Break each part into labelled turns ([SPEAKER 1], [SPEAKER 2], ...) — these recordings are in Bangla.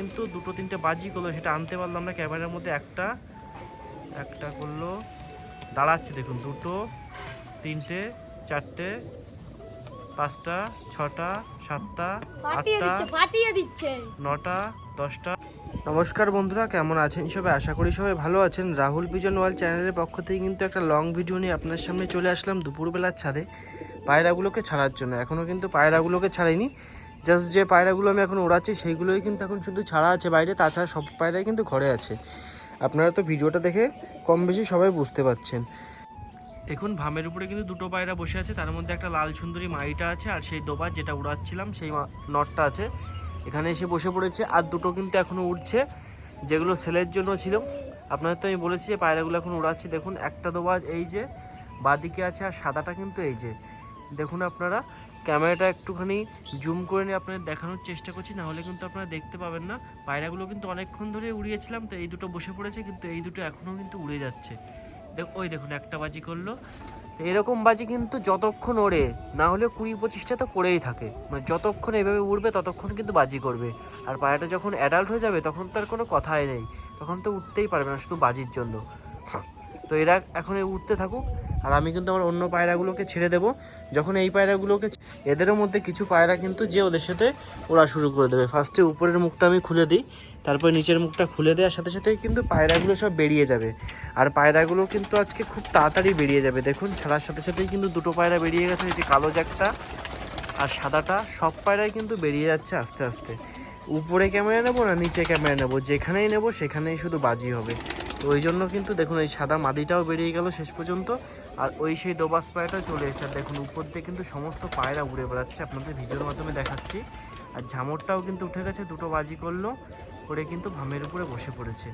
[SPEAKER 1] কিন্তু দুটো তিনটে বাজি করলো, সেটা আনতে পারলাম না ক্যামেরার মধ্যে। একটা একটা করলো, দাঁড়াচ্ছে দেখুন, দুটো তিনটে চারটে পাঁচটা ছটা সাতটা আটটা
[SPEAKER 2] ফাটিয়ে দিচ্ছে
[SPEAKER 1] 9টা 10টা। নমস্কার বন্ধুরা, কেমন আছেন সবাই? আশা করি সবাই ভালো আছেন। রাহুল পিজন ওয়ার্ল্ড চ্যানেলের পক্ষ থেকে কিন্তু একটা লং ভিডিও নিয়ে আপনার সামনে চলে আসলাম দুপুরবেলার ছাদে পায়রাগুলোকে ছাড়ার জন্য। এখনও কিন্তু পায়রাগুলোকে ছাড়িনি, জাস্ট যে পায়রাগুলো আমি এখন ওড়াচ্ছি সেইগুলোই কিন্তু এখন শুধু ছাড়া আছে বাইরে, তাছাড়া সব পায়রাই কিন্তু ঘরে আছে। আপনারা তো ভিডিওটা দেখে কম বেশি সবাই বুঝতে পারছেন। দেখুন ভামের উপরে কিন্তু দুটো পায়রা বসে আছে, তার মধ্যে একটা লাল সুন্দরী মাইটা আছে, আর সেই দোবার যেটা উড়াচ্ছিলাম সেই নটটা আছে এখানে এসে বসে পড়েছে। আর দুটো কিন্তু এখনও উঠছে, যেগুলো সেলের জন্য ছিল। আপনাদের তো আমি বলেছি যে পায়রাগুলো এখন উড়াচ্ছি। দেখুন একটা দোবাজ এই যে বাঁদিকে আছে, আর সাদাটা কিন্তু এই যে দেখুন। আপনারা ক্যামেরাটা একটুখানি জুম করে নিয়ে আপনাদের দেখানোর চেষ্টা করছি, না হলে কিন্তু আপনারা দেখতে পাবেন না। পায়রাগুলো কিন্তু অনেকক্ষণ ধরে উড়িয়েছিলাম, তো এই দুটো বসে পড়েছে, কিন্তু এই দুটো এখনও কিন্তু উড়ে যাচ্ছে। ওই দেখুন একটা বাজি করলো। এরকম বাজি কিন্তু যতক্ষণ ওড়ে, না হলে 20-25টা তো করেই থাকে, মানে যতক্ষণ এভাবে উড়বে ততক্ষণ কিন্তু বাজি করবে। আর পায়রাটা যখন অ্যাডাল্ট হয়ে যাবে তখন তার কোনো কথাই নেই, তখন তো উঠতেই পারবে না শুধু বাজির জন্য। তো এরা এখন উঠতে থাকুক, আর আমি কিন্তু আমার অন্য পায়রাগুলোকে ছেড়ে দেবো। যখন এই পায়রাগুলোকে, এদেরও মধ্যে কিছু পায়রা কিন্তু যে ওদের সাথে ওড়া শুরু করে দেবে। ফার্স্টে উপরের মুখটা আমি খুলে দিই, তারপর নিচের মুখটা খুলে দেওয়ার সাথে সাথেই কিন্তু পায়রাগুলো সব বেরিয়ে যাবে। আর পায়রাগুলো কিন্তু আজকে খুব তাড়াতাড়ি বেরিয়ে যাবে। দেখুন ছাড়ার সাথে সাথেই কিন্তু দুটো পায়রা বেরিয়ে গেছে, এই যে কালো জ্যাকটা আর সাদাটা। সব পায়রাই কিন্তু বেরিয়ে যাচ্ছে আস্তে আস্তে। উপরে ক্যামেরা নেবো না নিচে ক্যামেরা নেবো, যেখানেই নেবো সেখানেই শুধু বাজি হবে। তো ওই জন্য কিন্তু দেখুন এই সাদা মাদিটাও বেরিয়ে গেল শেষ পর্যন্ত, আর ওই সেই দোবাস পায়রাটা চলে এসেছে। আর দেখুন উপর দিয়ে কিন্তু সমস্ত পায়রা উড়ে বেড়াচ্ছে, আপনাদের ভিডিওর মাধ্যমে দেখাচ্ছি। আর ঝামরটাও কিন্তু উঠে গেছে, দুটো বাজি করলো করে কিন্তু ভামের উপরে বসে পড়েছে।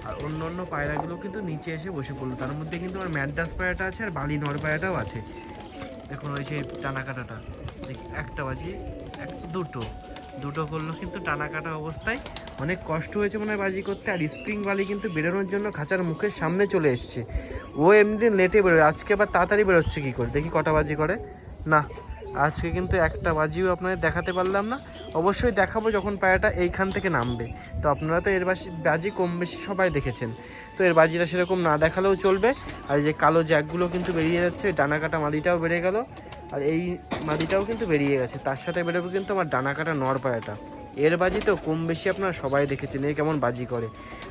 [SPEAKER 1] আর অন্য অন্য পায়রাগুলো কিন্তু নিচে এসে বসে পড়লো। তার মধ্যে কিন্তু আমার ম্যাড্রাস পায়রাটা আছে, আর বালি নর পায়রাটাও আছে। দেখুন ওই সেই টানা কাটাটা, একটা বাজি দুটো দুটো করলো কিন্তু টানা কাটা অবস্থায়। অনেক কষ্ট হয়েছে মনে হয় বাজি করতে। আর স্প্রিং বালি কিন্তু বেরোনোর জন্য খাঁচার মুখের সামনে চলে এসছে। ও এমনিদিন লেটে বেরোয়, আজকে আবার তাড়াতাড়ি বেরোচ্ছে কী করে, দেখি কটা বাজি করে। না, আজকে কিন্তু একটা বাজিও আপনাদের দেখাতে পারলাম না। অবশ্যই দেখাবো যখন পায়রাটা এইখান থেকে নামবে। তো আপনারা তো এর বাজি কম বেশি সবাই দেখেছেন, তো এর বাজিটা সেরকম না দেখালেও চলবে। আর এই যে কালো জ্যাকগুলো কিন্তু বেরিয়ে যাচ্ছে, ডানা কাটা মাদিটাও বেড়ে গেল, আর এই মাদিটাও কিন্তু বেরিয়ে গেছে। তার সাথে বেরোবে কিন্তু আমার ডানা কাটা নর পায়রাটা। এর বাজি তো কম বেশি আপনারা সবাই দেখেছেন, এ কেমন বাজি করে।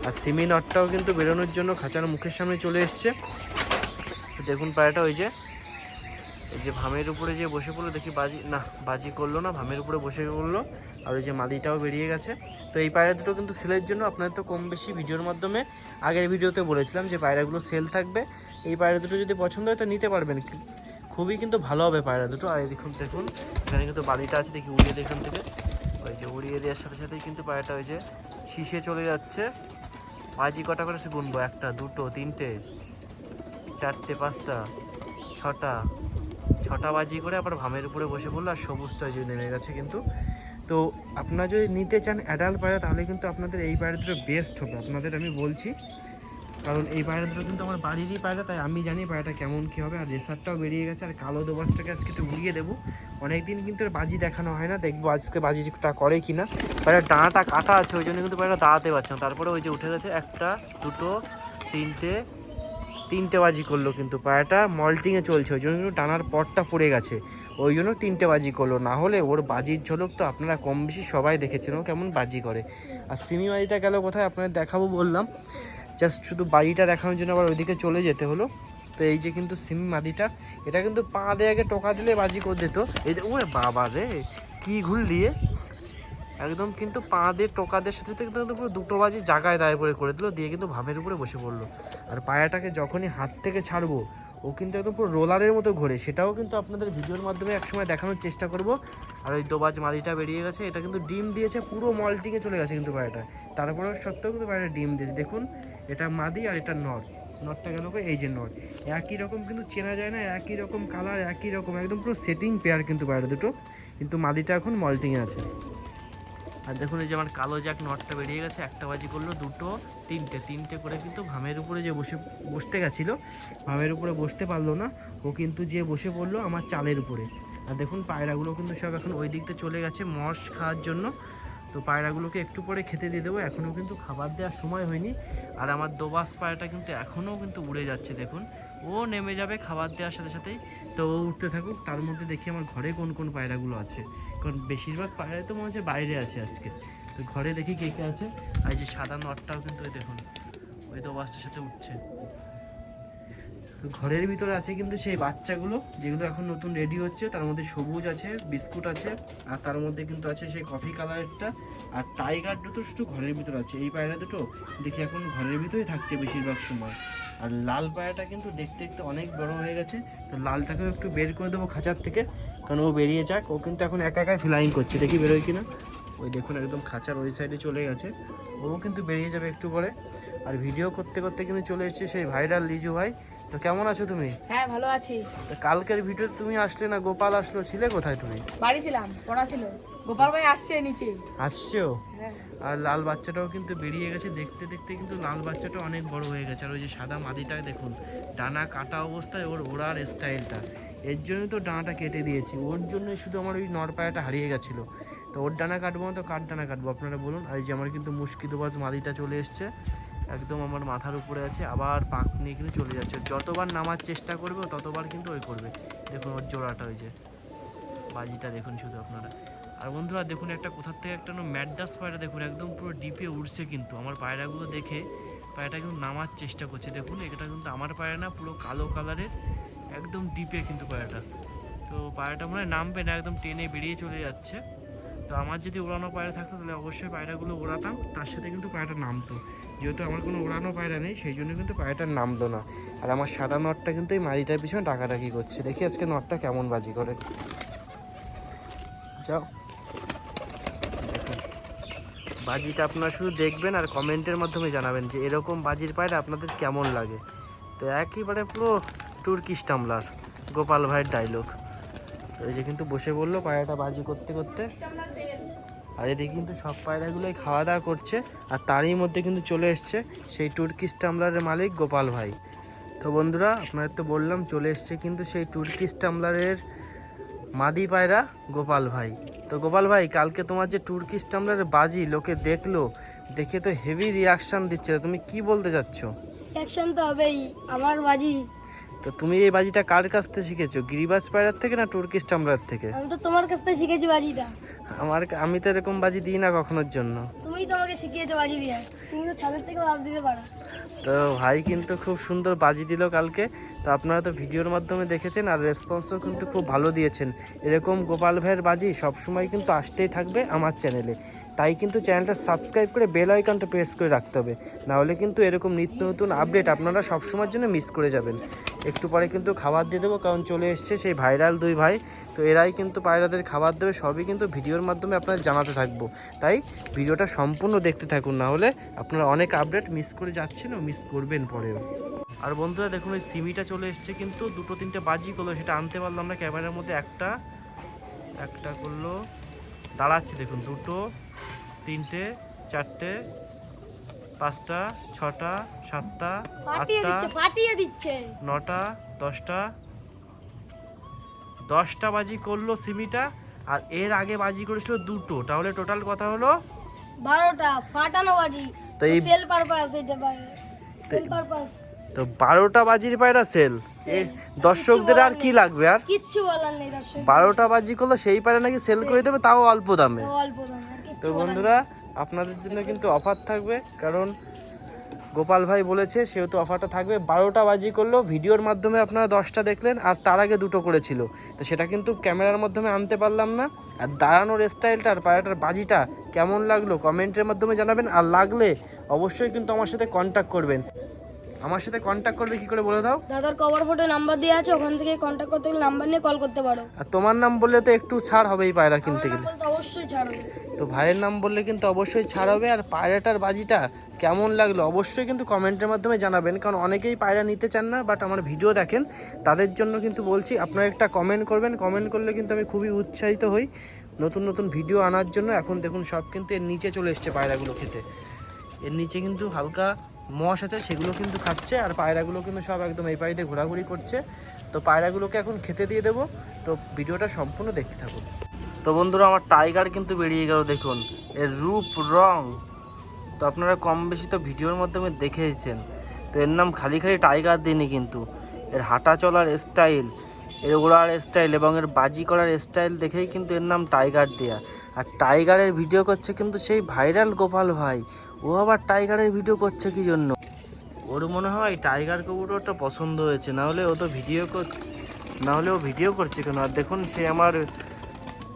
[SPEAKER 1] আর সিমি নটটাও কিন্তু বেরোনোর জন্য খাঁচার মুখের সামনে চলে এসছে। তো দেখুন পায়রাটা ওই যে এই যে ভামের উপরে যে বসে পড়লো, দেখি বাজি না, বাজি করলো না, ভামের উপরে বসে পড়লো। আর ওই যে মাদিটাও বেরিয়ে গেছে। তো এই পায়রা দুটো কিন্তু সেলের জন্য। আপনাদের তো কম বেশি ভিডিওর মাধ্যমে আগের ভিডিওতে বলেছিলাম যে পায়রাগুলো সেল থাকবে। এই পায়রা দুটো যদি পছন্দ হয় তো নিতে পারবেন, খুবই কিন্তু ভালো হবে পায়রা দুটো। আর দেখুন দেখুন এখানে কিন্তু বালিটা আছে, দেখি উড়িয়ে দিয়ে এখান থেকে, ওই যে উড়িয়ে দেওয়ার সাথে সাথেই কিন্তু পায়রাটা ওই যে শীষে চলে যাচ্ছে। বাজি কটা করে সে গুনবো, একটা দুটো তিনটে চারটে পাঁচটা ছটা বাজি করে আবার ভামের উপরে বসে পড়লো। আর সবুজটা যে নেমে গেছে কিন্তু। তো আপনারা যদি নিতে চান অ্যাডাল্ট পায়রা, তাহলে কিন্তু আপনাদের এই পায়রা দুটো বেস্ট হবে, আপনাদের আমি বলছি। কারণ এই পায়রা দুটো কিন্তু আমার বাড়িরই পায়রা, তাই আমি জানি পায়রাটা কেমন কী হবে। আর রেসারটাও বেরিয়ে গেছে। আর কালো দোবাসটাকে আজকে একটু উড়িয়ে দেবো। অনেকদিন কিন্তু বাজি দেখানো হয় না, দেখবো আজকে বাজিটা করে কি না। পায়রা ডানাটা কাটা আছে, ওই জন্য কিন্তু পায়রা দাঁড়াতে পারছে না। তারপরে ওই যে উঠে গেছে, একটা দুটো তিনটে বাজি করলো, কিন্তু পায়রাটা মল্টিংয়ে চলছে, ওই জন্য কিন্তু টানার পরটা পড়ে গেছে, ওই জন্য তিনটে বাজি করলো। না হলে ওর বাজির ঝলক তো আপনারা কম বেশি সবাই দেখেছেন ও কেমন বাজি করে। আর সিমি বাজিটা গেল কোথায়, আপনাদের দেখাবো বললাম, জাস্ট শুধু বাজিটা দেখানোর জন্য আবার ওইদিকে চলে যেতে হলো। তো এই যে কিন্তু সিমি মাদিটা, এটা কিন্তু পা দিয়ে আগে টোকা দিলে বাজি করে দিত। এই যে ওরে বাবা রে, কি ঘুল দিয়ে একদম কিন্তু পা দিয়ে টোকা দেওয়ার সাথে সাথে কিন্তু পুরো দুটো বাজি জায়গায় দাঁড়িয়ে করে দিল, দিয়ে কিন্তু ভামের উপরে বসে পড়লো। আর পায়াটাকে যখনই হাত থেকে ছাড়বো, ও কিন্তু একদম পুরো রোলারের মতো ঘোরে, সেটাও কিন্তু আপনাদের ভিডিওর মাধ্যমে একসময় দেখানোর চেষ্টা করব। আর ওই দোবাজ মাদিটা বেরিয়ে গেছে, এটা কিন্তু ডিম দিয়েছে, পুরো মল্টিংয়ে চলে গেছে কিন্তু পায়রাটা। তারপরেও সত্ত্বেও কিন্তু পায়রাটা ডিম দিয়েছে। দেখুন এটা মাদি আর এটা নটটা গেল, এই যে নট একই রকম কিন্তু চেনা যায় না, একই রকম কালার, একই রকম একদম পুরো সেটিং পেয়ার কিন্তু পায়রা দুটো। কিন্তু মাদিটা এখন মল্টিংয়ে আছে। আর দেখুন এই যে আমার কালো জ্যাক নটটা বেরিয়ে গেছে, একটা বাজি করলো, দুটো তিনটে করে কিন্তু ভামের উপরে যে বসতে গেছিলো, ভামের উপরে বসতে পারলো না, ও কিন্তু যে বসে পড়লো আমার চালের উপরে। আর দেখুন পায়রাগুলো কিন্তু সব এখন ওই দিকটা চলে গেছে মশ খাওয়ার জন্য। তো পায়রাগুলোকে একটু পরে খেতে দিয়ে দেবো, এখনও কিন্তু খাবার দেওয়ার সময় হয়নি। আর আমার দোবাস পায়রাটা কিন্তু এখনও কিন্তু উড়ে যাচ্ছে, দেখুন ও নেমে যাবে খাবার দেওয়ার সাথে সাথেই। তো ও উঠতে থাকুক, তার মধ্যে দেখি আমার ঘরে কোন কোন পায়রাগুলো আছে, কারণ বেশিরভাগ পায়রাই তো মনে হচ্ছে বাইরে আছে আজকে। তো ঘরে দেখি কে কে আছে। আর এই যে সাদা নটটাও কিন্তু ওই দেখুন ওই দোবাসটার সাথে উঠছে। তো ঘরের ভিতরে আছে কিন্তু সেই বাচ্চাগুলো যেগুলো এখন নতুন রেডি হচ্ছে, তার মধ্যে সবুজ আছে, বিস্কুট আছে, আর তার মধ্যে কিন্তু আছে সেই কফি কালারেরটা। আর টাইগার দুটো শুধু ঘরের ভিতরে আছে। এই পায়রা দুটো দেখি এখন ঘরের ভিতরেই থাকছে বেশিরভাগ সময়। আর লাল পায়রাটা কিন্তু দেখতে দেখতে অনেক বড় হয়ে গেছে। তো লালটাকেও একটু বের করে দেবো খাঁচার থেকে, কারণ ও বেরিয়ে যাক। ও কিন্তু এখন একা একাই ফ্লাইং করছে, দেখি বেরোয় কিনা। ওই দেখুন একদম খাঁচার ওই সাইডে চলে গেছে, ও কিন্তু বেরিয়ে যাবে একটু পরে। আর ভিডিও করতে করতে কিন্তু চলে এসেছে সেই ভাইরাল লিজু ভাই। তো কেমন আছো তুমি?
[SPEAKER 2] হ্যাঁ ভালো আছি।
[SPEAKER 1] তো কালকের ভিডিওতে তুমি আসলে না, গোপাল আসলো, ছিলে কোথায় তুমি?
[SPEAKER 2] বাড়ি ছিলাম, পড়া ছিল। গোপাল ভাই আসছে নিচে।
[SPEAKER 1] আসছো?
[SPEAKER 2] হ্যাঁ।
[SPEAKER 1] আর লাল বাচ্চাটাও কিন্তু বেরিয়ে গেছে, দেখতে দেখতে কিন্তু লাল বাচ্চাটাও অনেক বড় হয়ে গেছে। আর ওই যে সাদা মাদিটা দেখুন, ডানা কাটা অবস্থায় ওর ওড়ার স্টাইলটা, এর জন্যই তো ডানাটা কেটে দিয়েছি। ওর জন্যই শুধু আমার ওই নরপায়াটা হারিয়ে গেছিলো। তো ওর ডানা কাটবো না তো কার ডানা কাটবো আপনারা বলুন। আর এই যে আমার কিন্তু মুশকিদোবাজ মাদিটা চলে এসছে, একদম আমার মাথার উপরে আছে, আবার পাক নিয়ে কিন্তু চলে যাচ্ছে। যতবার নামার চেষ্টা করবে ততবার কিন্তু ওই করবে। দেখুন ওর জোড়াটা, ওই যে বাজিটা দেখুন শুধু আপনারা। আর বন্ধুরা দেখুন একটা কোথার থেকে একটা ম্যাডাস পায়রা দেখুন একদম পুরো ডিপে উড়ছে, কিন্তু আমার পায়রাগুলো দেখে পায়রাটা কিন্তু নামার চেষ্টা করছে। দেখুন এটা কিন্তু আমার পায়রা না, পুরো কালো কালারের, একদম ডিপে কিন্তু পায়রাটা। তো পায়রাটা মনে হয় নামবে না, একদম টেনে বেরিয়ে চলে যাচ্ছে। তো আমার যদি ওড়ানো পায়রা থাকতো তাহলে অবশ্যই পায়রাগুলো ওড়াতাম, তার সাথে কিন্তু পায়রাটা নামতো। যেহেতু আমার কোনো ওড়ানো পায়রা নেই, সেই জন্য কিন্তু পায়রাটা নামতো না। আর আমার সাদা নটটা কিন্তু এই মাদিটার পিছনে ডাকাডাকি করছে, দেখি আজকে নটটা কেমন বাজি করে। যাও, বাজিটা আপনারা শুধু দেখবেন আর কমেন্টের মাধ্যমে জানাবেন যে এরকম বাজির পায়রা আপনাদের কেমন লাগে। তো একেবারে পুরো তুর্কিশ টামলার গোপাল ভাইয়ের ডায়লগ। এই যে কিন্তু বসে বললো পায়রাটা বাজি করতে করতে। আর এদিকে কিন্তু সব পায়রাগুলোই খাওয়া দাওয়া করছে, আর তারই মধ্যে কিন্তু চলে এসছে সেই তুর্কিশ টামলারের মালিক গোপাল ভাই। তো বন্ধুরা আপনাদের তো বললাম চলে এসছে কিন্তু সেই তুর্কিশ টামলারের মাদি পায়রা গোপাল ভাই। তো গোপাল ভাই কালকে তোমার যে তুর্কিশ টামলারের বাজি লোকে দেখলো, দেখে তো হেভি রিয়াকশন দিচ্ছে, তুমি কি বলতে চাচ্ছ?
[SPEAKER 3] অ্যাকশন তো হবেই, আমার বাজি।
[SPEAKER 1] তো তুমি এই বাজিটা কার কাছ থেকে শিখেছো, গিরিবাজ পায়রার থেকে না তুর্কিশ টামলার থেকে?
[SPEAKER 3] আমি তো তোমার কাছ থেকে শিখেছি বাজিটা।
[SPEAKER 1] আমি তো এরকম বাজি দিই না কখনোর জন্য।
[SPEAKER 3] তুমিই তো আমাকে শিখিয়েছো বাজি দিয়ে, তুমি তো ছাদের থেকে লাফ দিতে পারো।
[SPEAKER 1] তো ভাই কিন্তু খুব সুন্দর বাজি দিল কালকে। তো আপনারা তো ভিডিওর মাধ্যমে দেখেছেন, আর রেসপন্সও কিন্তু খুব ভালো দিয়েছেন। এরকম গোপাল ভাইয়ের বাজি সবসময় কিন্তু আসতেই থাকবে আমার চ্যানেলে। তাই কিন্তু চ্যানেলটা সাবস্ক্রাইব করে বেল আইকনটা প্রেস করে রাখতে হবে, নাহলে কিন্তু এরকম নিত্য নতুন আপডেট আপনারা সবসময়ের জন্য মিস করে যাবেন। একটু পরে কিন্তু খাবার দিয়ে দেবো, কারণ চলে এসছে সেই ভাইরাল দুই ভাই। তো এরাই কিন্তু পায়রাদের খাবার দেবে, সবই কিন্তু ভিডিওর মাধ্যমে আপনারা জানাতে থাকবো। তাই ভিডিওটা সম্পূর্ণ দেখতে থাকুন, না হলে আপনারা অনেক আপডেট মিস করে যাচ্ছেন ও মিস করবেন পরেও। আর বন্ধুরা দেখুন ওই সিমিটা চলে এসছে, কিন্তু দুটো তিনটে বাজি করলো, সেটা আনতে পারলাম না ক্যামেরার মধ্যে। একটা করলো, দাঁড়াচ্ছে দেখুন, দুটো তিনটে চারটে পাঁচটা ছটা সাতটা আটটা
[SPEAKER 3] ফাটিয়ে দিচ্ছে
[SPEAKER 1] 9টা 10টা বাজি করলো সিমিটা। আর এর আগে বাজি করেছিল দুটো, তাহলে টোটাল কথা হলো
[SPEAKER 3] 12টা ফাটানো বাজি।
[SPEAKER 1] তো এই
[SPEAKER 3] সেল পারপাস, এটা সেল পারপাস।
[SPEAKER 1] তো 12টা বাজির পায়রা সেল। দর্শকদের আর কি লাগবে, আর
[SPEAKER 3] কিচ্ছু বলার নেই দর্শক।
[SPEAKER 1] 12টা বাজি করলো সেই পায়রা নাকি সেল করে দেবে, তাও অল্প দামে।
[SPEAKER 3] অল্প দাম, আর
[SPEAKER 1] তো
[SPEAKER 3] কিচ্ছু বলার
[SPEAKER 1] বন্ধুরা আপনাদের জন্য কিন্তু অফার থাকবে, কারণ গোপাল ভাই বলেছে সেহেতু অফারটা থাকবে। 12টা বাজি করলো, ভিডিওর মাধ্যমে আপনারা 10টা দেখলেন, আর তার আগে দুটো করেছিল, তো সেটা কিন্তু ক্যামেরার মাধ্যমে আনতে পারলাম না। আর দাঁড়ানোর স্টাইলটা আর পায়রাটার বাজিটা কেমন লাগলো কমেন্টের মাধ্যমে জানাবেন। আর লাগলে অবশ্যই কিন্তু আমার সাথে কন্ট্যাক্ট করবেন। আমার সাথে কন্ট্যাক্ট করবে কি করে বলে দাও?
[SPEAKER 3] দাদার কভার ফটো নাম্বার দেওয়া আছে, ওখান থেকে কন্ট্যাক্ট করতে গেলে নাম্বার নিয়ে কল করতে পারো।
[SPEAKER 1] আর তোমার নাম বললে তো একটু ছাড় হবে এই পায়রা কিনতে গেলে।
[SPEAKER 3] নাম্বার তো অবশ্যই ছাড়বে।
[SPEAKER 1] তো ভাইয়ের নাম বললে কিন্তু অবশ্যই ছাড় হবে। আর পায়রাটার বাজিটা কেমন লাগলো অবশ্যই কিন্তু কমেন্টের মাধ্যমে জানাবেন, কারণ অনেকেই পায়রা নিতে চান না, বাট আমার ভিডিও দেখেন, তাদের জন্য কিন্তু বলছি আপনারা একটা কমেন্ট করবেন। কমেন্ট করলে কিন্তু আমি খুবই উৎসাহিত হই নতুন নতুন ভিডিও আনার জন্য। এখন দেখুন সব কিন্তু এর নিচে চলে এসছে পায়রাগুলো খেতে, এর নিচে কিন্তু হালকা মশ আছে, সেগুলো কিন্তু খাচ্ছে। আর পায়রাগুলো কিন্তু সব একদম এই পাড়িতে ঘোরাঘুরি করছে। তো পায়রাগুলোকে এখন খেতে দিয়ে দেবো। তো ভিডিওটা সম্পূর্ণ দেখতে থাকুন। তো বন্ধুরা আমার টাইগার কিন্তু বেরিয়ে গেল, দেখুন এর রূপ রং তো আপনারা কম বেশি তো ভিডিওর মাধ্যমে দেখেইছেন। তো এর নাম খালি খালি টাইগার দিইনি, কিন্তু এর হাঁটা চলার স্টাইল, এর ওড়ার স্টাইল এবং এর বাজি করার স্টাইল দেখেই কিন্তু এর নাম টাইগার দেয়া। আর টাইগারের ভিডিও করছে কিন্তু সেই ভাইরাল গোপাল ভাই, ও আবার টাইগারের ভিডিও করছে কি জন্য? ওর মনে হয় টাইগার কবুতরটা পছন্দ হয়েছে, নাহলে ও তো নাহলে ও ভিডিও করছে কেন? আর দেখুন সে আমার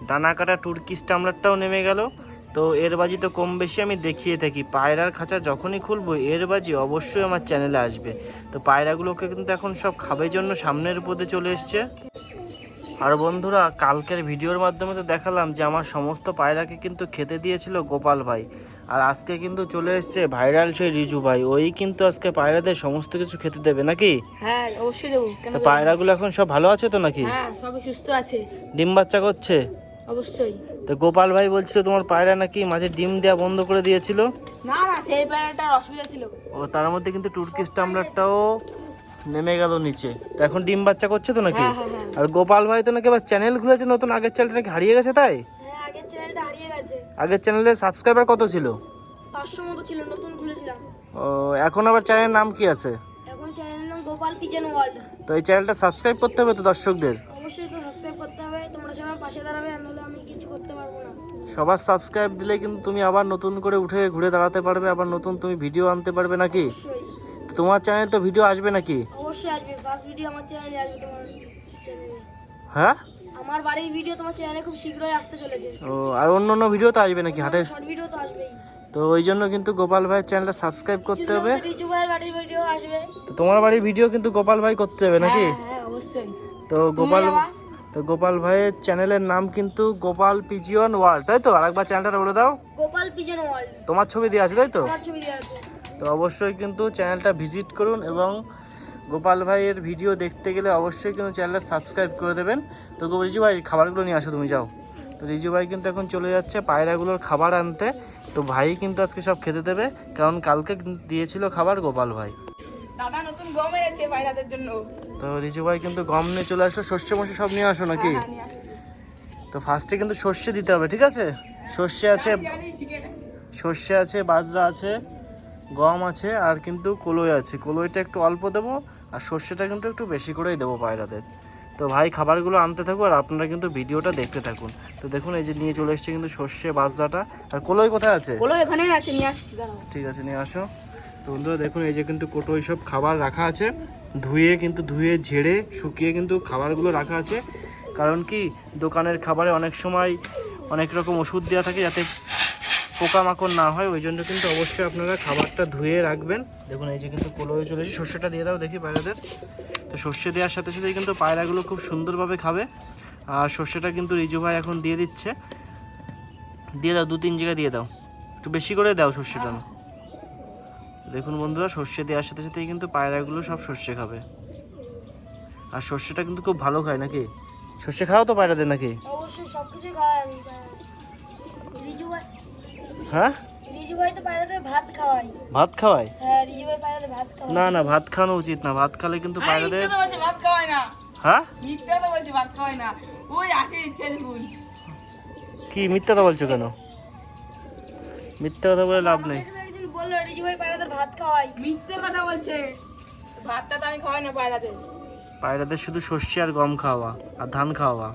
[SPEAKER 1] ডানা কাটা তুর্কিশ টামলারটাও নেমে গেল। তো এর বাজি তো কম বেশি আমি দেখিয়ে থাকি, পায়রার খাঁচা যখনই খুলবো এর বাজি অবশ্যই আমার চ্যানেলে আসবে। তো পায়রাগুলোকে কিন্তু এখন সব খাবার জন্য সামনের পদে চলে এসছে। আর বন্ধুরা, কালকের ভিডিওর মাধ্যমে তো দেখালাম যে আমার সমস্ত পায়রাকে কিন্তু খেতে দিয়েছিল গোপাল ভাই, আর আজকে কিন্তু চলে এসছে ভাইরাল সেই রিজু ভাই, ওই কিন্তু আজকে পায়রাদের সমস্ত কিছু খেতে দেবে নাকি?
[SPEAKER 2] হ্যাঁ অবশ্যই দেবো, কেন
[SPEAKER 1] তো
[SPEAKER 2] দেবো না?
[SPEAKER 1] পায়রাগুলো এখন সব ভালো আছে তো নাকি?
[SPEAKER 2] হ্যাঁ সবই সুস্থ আছে,
[SPEAKER 1] ডিম বাচ্চা করছে?
[SPEAKER 2] অবশ্যই।
[SPEAKER 1] তো গোপাল ভাই বলছিল তোমার পায়রা নাকি মাঝে ডিম দেওয়া বন্ধ করে দিয়েছিল।
[SPEAKER 2] না না, সেই পায়রাটার অসুবিধা ছিল।
[SPEAKER 1] ও তার মধ্যে কিন্তু তুর্কিশ টামলারটাও নেমে গেল নিচে, তো এখন ডিম বাচ্চা করছে তো নাকি?
[SPEAKER 2] হ্যাঁ, হ্যাঁ, হ্যাঁ।
[SPEAKER 1] আর গোপাল ভাই তো নাকি আবার চ্যানেল খুলেছে নতুন, আগের চ্যানেলটা নাকি হারিয়ে গেছে তাই?
[SPEAKER 3] হ্যাঁ আগের চ্যানেলটা হারিয়ে গেছে,
[SPEAKER 1] আগের চ্যানেলে সাবস্ক্রাইবার কত ছিল?
[SPEAKER 3] 500 মতো ছিল, নতুন খুলেছিলাম।
[SPEAKER 1] ও এখন আবার চ্যানেলের নাম কি আছে?
[SPEAKER 3] এখন চ্যানেলের নাম গোপাল পিজন ওয়ার্ল্ড।
[SPEAKER 1] তো এই চ্যানেলটা সাবস্ক্রাইব করতে হবে তো দর্শকদের।
[SPEAKER 3] অবশ্যই তো সাবস্ক্রাইব করতে হবে, তোমরা সবাই পাশে দাঁড়াবে, নাহলে আমি কিছু করতে পারবো না।
[SPEAKER 1] সবার সাবস্ক্রাইব দিলে কিন্তু তুমি আবার নতুন করে উঠে ঘুরে দাঁড়াতে পারবে, আবার নতুন তুমি ভিডিও আনতে পারবে নাকি?
[SPEAKER 3] অবশ্যই
[SPEAKER 1] তো তোমার চ্যানেল তো ভিডিও আসবে নাকি?
[SPEAKER 3] অবশ্যই আসবে, ফার্স্ট ভিডিও আমার চ্যানেলে আসবে, তোমার চ্যানেলে।
[SPEAKER 1] হ্যাঁ,
[SPEAKER 3] আমার বাড়ির ভিডিও তোমার চ্যানেলে খুব শীঘ্রই আসতে চলেছে।
[SPEAKER 1] ও আর অন্য অন্য ভিডিও তো আসবে নাকি হাটে?
[SPEAKER 3] শর্ট ভিডিও তো আসবেই।
[SPEAKER 1] তো ওই জন্য কিন্তু গোপাল ভাইয়ের চ্যানেলটা সাবস্ক্রাইব করতে হবে।
[SPEAKER 3] রিজু ভাইয়ের বাড়ির ভিডিও আসবে।
[SPEAKER 1] তো তোমার বাড়ির ভিডিও কিন্তু গোপাল ভাই করতে হবে নাকি?
[SPEAKER 2] হ্যাঁ হ্যাঁ অবশ্যই।
[SPEAKER 1] তো গোপাল ভাইয়ের চ্যানেলের নাম কিন্তু গোপাল পিজিয়ন ওয়ার্ল্ড, তাই তো? আরেকবার চ্যানেলটা বলে দাও।
[SPEAKER 3] গোপাল পিজন ওয়ার্ল্ড,
[SPEAKER 1] তোমার ছবি দেওয়া আছে তাই তো?
[SPEAKER 3] আমার ছবি দেওয়া আছে।
[SPEAKER 1] তো অবশ্যই কিন্তু চ্যানেলটা ভিজিট করুন এবং গোপাল ভাইয়ের ভিডিও দেখতে গেলে অবশ্যই কিন্তু চ্যানেলটা সাবস্ক্রাইব করে দেবেন। তো রিজু ভাই খাবারগুলো নিয়ে আসো, তুমি যাও। তো রিজু ভাই কিন্তু এখন চলে যাচ্ছে পায়রাগুলোর খাবার আনতে। তো ভাই কিন্তু আজকে সব খেতে দেবে, কারণ কালকে দিয়েছিল খাবার গোপাল ভাই।
[SPEAKER 2] দাদা নতুন গম এনেছে পায়রাদের জন্য।
[SPEAKER 1] তো রিজু ভাই কিন্তু গম নিয়ে চলে আসলো, সর্ষে মশে সব নিয়ে আসো নাকি?
[SPEAKER 2] হ্যাঁ নিয়ে আসছি।
[SPEAKER 1] তো ফার্স্টে কিন্তু সর্ষে দিতে হবে, ঠিক আছে? সর্ষে আছে,
[SPEAKER 2] জানি শিখে গেছি।
[SPEAKER 1] সর্ষে আছে, বাজরা আছে, গম আছে, আর কিন্তু কলই আছে। কলইটা একটু অল্প দেবো, আর সর্ষেটা কিন্তু একটু বেশি করেই দেবো পায়রাদের। তো ভাই খাবারগুলো আনতে থাকুন আর আপনারা কিন্তু ভিডিওটা দেখতে থাকুন। তো দেখুন এই যে নিয়ে চলে এসছে কিন্তু সর্ষে, বাজরাটা। আর কলই কোথায় আছে?
[SPEAKER 2] বলো এখানেই আছে, নিয়ে আসছি, দাঁড়াও।
[SPEAKER 1] ঠিক আছে, নিয়ে আসো। তো বন্ধুরা দেখুন এই যে কিন্তু কোটোয় সব খাবার রাখা আছে, ধুয়ে ঝেড়ে শুকিয়ে কিন্তু খাবারগুলো রাখা আছে। কারণ কি দোকানের খাবারে অনেক সময় অনেক রকম ওষুধ দেওয়া থাকে যাতে পোকামাকড় না হয়, ওই জন্য কিন্তু অবশ্যই আপনারা খাবারটা ধুয়ে রাখবেন। দেখুন এই যে কিন্তু কলই চলে এসেছে, সর্ষেটা দিয়ে দাও দেখি পায়রাদের। তো সর্ষে দেওয়ার সাথে সাথে কিন্তু পায়রাগুলো খুব সুন্দরভাবে খাবে। আর সর্ষেটা কিন্তু রিজু ভাই এখন দিয়ে দিচ্ছে, দিয়ে দাও, 2-3 জায়গায় দিয়ে দাও, একটু বেশি করে দাও সর্ষেটা। দেখুন বন্ধুরা, সর্ষে দেওয়ার সাথে সাথেই কিন্তু পায়রাগুলো সব সর্ষে খাবে। আর সর্ষেটা কিন্তু খুব ভালো খায় নাকি? সর্ষে খাও তো পায়রাদের নাকি?
[SPEAKER 3] অবশ্যই সবকিছু খাওয়াই আমি। রিজু ভাই,
[SPEAKER 1] হ্যাঁ
[SPEAKER 3] রিজু ভাই তো পায়রাদের ভাত খাওয়াই।
[SPEAKER 1] ভাত খাওয়ায়?
[SPEAKER 3] হ্যাঁ রিজু ভাই পায়রাদের ভাত খাওয়াই।
[SPEAKER 1] না না, ভাত খাওয়ানো উচিত না, ভাত খালে কিন্তু পায়রাদের।
[SPEAKER 2] মিথ্যা তো বলছে ভাত খাওয়ায় না।
[SPEAKER 1] হ্যাঁ
[SPEAKER 2] মিথ্যা তো বলছে ভাত খাওয়ায় না, ওই আসে ইচ্ছে ভুল।
[SPEAKER 1] কি মিথ্যা কথা বলছো কেন? মিথ্যা কথা বলে লাভ নেই।
[SPEAKER 3] আমাকে তো একদিন বললো রিজু ভাই পায়রাদের ভাত খাওয়াই।
[SPEAKER 2] মিথ্যে কথা বলছে, ভাতটা তো আমি খাওয়াই না পায়রাদের।
[SPEAKER 1] পায়রাদের শুধু সর্ষে আর গম খাওয়া আর ধান খাওয়া।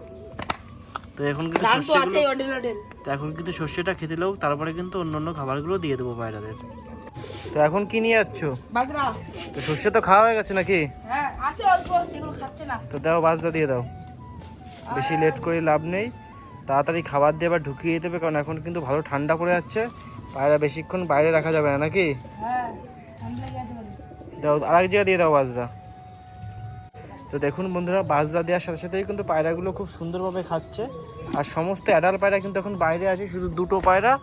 [SPEAKER 1] তো এখন কিন্তু
[SPEAKER 2] ধান তো আছে
[SPEAKER 1] সর্ষেগুলো,
[SPEAKER 2] অডেল অডেল।
[SPEAKER 1] তো এখন কিন্তু সর্ষেটা খেতে লোক, তারপরে কিন্তু অন্য খাবারগুলো দিয়ে দেবো পায়রাদের। তো এখন কি নিয়ে যাচ্ছ?
[SPEAKER 2] বাজরা।
[SPEAKER 1] তো সর্ষে তো খাওয়া হয়ে গেছে নাকি?
[SPEAKER 2] হ্যাঁ আছে অল্প, সেগুলো খাচ্ছে না।
[SPEAKER 1] তো দাও, বাজরা দিয়ে দাও, বেশি লেট করে লাভ নেই, তাড়াতাড়ি খাবার দিয়ে আবার ঢুকিয়ে দিতে হবে, কারণ এখন কিন্তু ভালো ঠান্ডা পড়ে যাচ্ছে, পায়রা বেশিক্ষণ বাইরে রাখা যাবে না নাকি?
[SPEAKER 2] হ্যাঁ ঠান্ডা লেগে যেতে পারে।
[SPEAKER 1] দাও, আরেক জায়গায় দিয়ে দাও বাজরা। তো দেখুন বন্ধুরা, বাজরা দেওয়ার সাথে সাথেই কিন্তু পায়রাগুলো খুব সুন্দরভাবে খাচ্ছে। আর সমস্ত অ্যাডাল্ট পায়রা কিন্তু এখন বাইরে আছে, শুধু 2টো পায়রা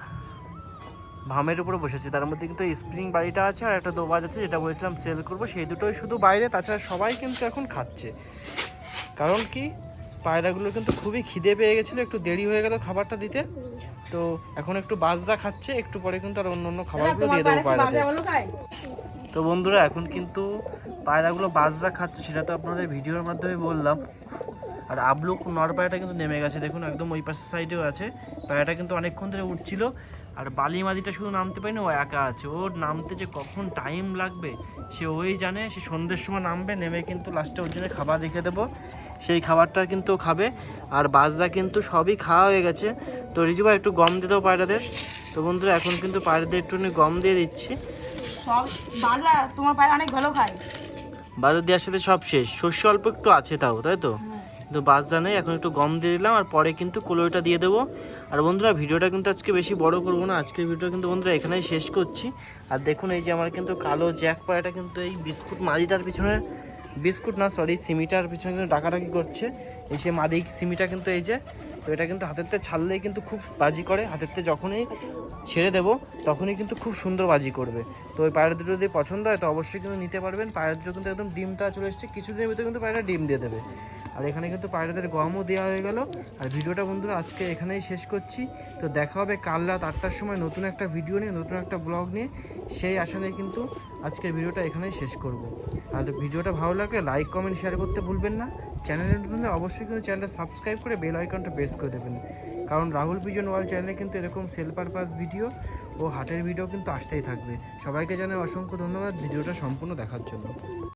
[SPEAKER 1] ভামের উপরে বসেছে, তার মধ্যে কিন্তু স্প্রিং বাড়িটা আছে আর একটা দোবাজ আছে, যেটা বলেছিলাম সেল করবো, সেই দুটোই শুধু বাইরে, তাছাড়া সবাই কিন্তু এখন খাচ্ছে। কারণ কি পায়রাগুলো কিন্তু খুবই খিদে পেয়ে গেছিলো, একটু দেরি হয়ে গেল খাবারটা দিতে, তো এখন একটু বাজরা খাচ্ছে, একটু পরে কিন্তু আর অন্য খাবারগুলো দিয়ে দেবো পায়রাদের। তো বন্ধুরা এখন কিন্তু পায়রাগুলো বাজরা খাচ্ছে, সেটা তো আপনাদের ভিডিওর মাধ্যমে বললাম। আর আবলুক নর পায়রাটা কিন্তু নেমে গেছে, দেখুন একদম ওই পাশের সাইডেও আছে, পায়রাটা কিন্তু অনেকক্ষণ ধরে উঠছিল, আর বালি মাদিটা শুধু নামতে পারে না, ও একা আছে, ওর নামতে যে কখন টাইম লাগবে সে ওই জানে। সে সন্ধ্যের সময় নামবে, নেমে কিন্তু লাস্টে ওর জন্য খাবার রেখে দেবো, সেই খাবারটা কিন্তু ও খাবে। আর বাজরা কিন্তু সবই খাওয়া হয়ে গেছে। তো রিজু ভাই একটু গম দিয়ে দাও পায়রাদের। তো বন্ধুরা এখন কিন্তু পায়রাদের একটুখানি গম দিয়ে দিচ্ছি।
[SPEAKER 2] সব বাজরা তোমার পায়রা অনেক ভালো খায়।
[SPEAKER 1] বাজার দেওয়ার সাথে সব শেষ, শস্য অল্প একটু আছে তাও, তাই তো? কিন্তু বাজরা নেই, এখন একটু গম দিয়ে দিলাম আর পরে কিন্তু কলইটা দিয়ে দেবো। আর বন্ধুরা ভিডিওটা কিন্তু আজকে বেশি বড় করবো না, আজকের ভিডিও কিন্তু বন্ধুরা এখানেই শেষ করছি। আর দেখুন এই যে আমার কিন্তু কালো জ্যাক পায়রাটা কিন্তু এই বিস্কুট মাদিটার পিছনে, বিস্কুট না সরি সিমিটার পিছনে কিন্তু ডাকাডাকি করছে। এই সে মাদি সিমিটা কিন্তু এই যে, তো এটা কিন্তু হাতেরতে ছাড়লেই কিন্তু খুব বাজি করে, হাতেরতে যখনই ছেড়ে দেবো তখনই কিন্তু খুব সুন্দর বাজি করবে। তো ওই পায়রা দুটো যদি পছন্দ হয় তো অবশ্যই কিন্তু নিতে পারবেন। পায়রা দুটো কিন্তু একদম ডিমটা চলে এসেছে, কিছুদিনের ভিতরে কিন্তু পায়রা ডিম দিয়ে দেবে। আর এখানে কিন্তু পায়রাদের গমও দেওয়া হয়ে গেল। আর ভিডিওটা বন্ধুরা আজকে এখানেই শেষ করছি। তো দেখা হবে কাল রাত 8টার সময় নতুন একটা ভিডিও নিয়ে, নতুন একটা ব্লগ নিয়ে। সেই আশা নিয়ে কিন্তু আজকের ভিডিওটা এখানেই শেষ করব। আর ভিডিওটা ভালো লাগলে লাইক কমেন্ট শেয়ার করতে ভুলবেন না। চ্যানেলের নতুন হলে অবশ্যই কিন্তু চ্যানেলটা সাবস্ক্রাইব করে বেল আইকনটা প্রেস করে দেবেন, কারণ রাহুল পিজন ওয়ার্ল্ড চ্যানেলে কিন্তু এরকম সেল পারপাস ভিডিও ও হাটের ভিডিও কিন্তু আসতেই থাকবে। সবাইকে জানাই অসংখ্য ধন্যবাদ ভিডিওটা সম্পূর্ণ দেখার জন্য।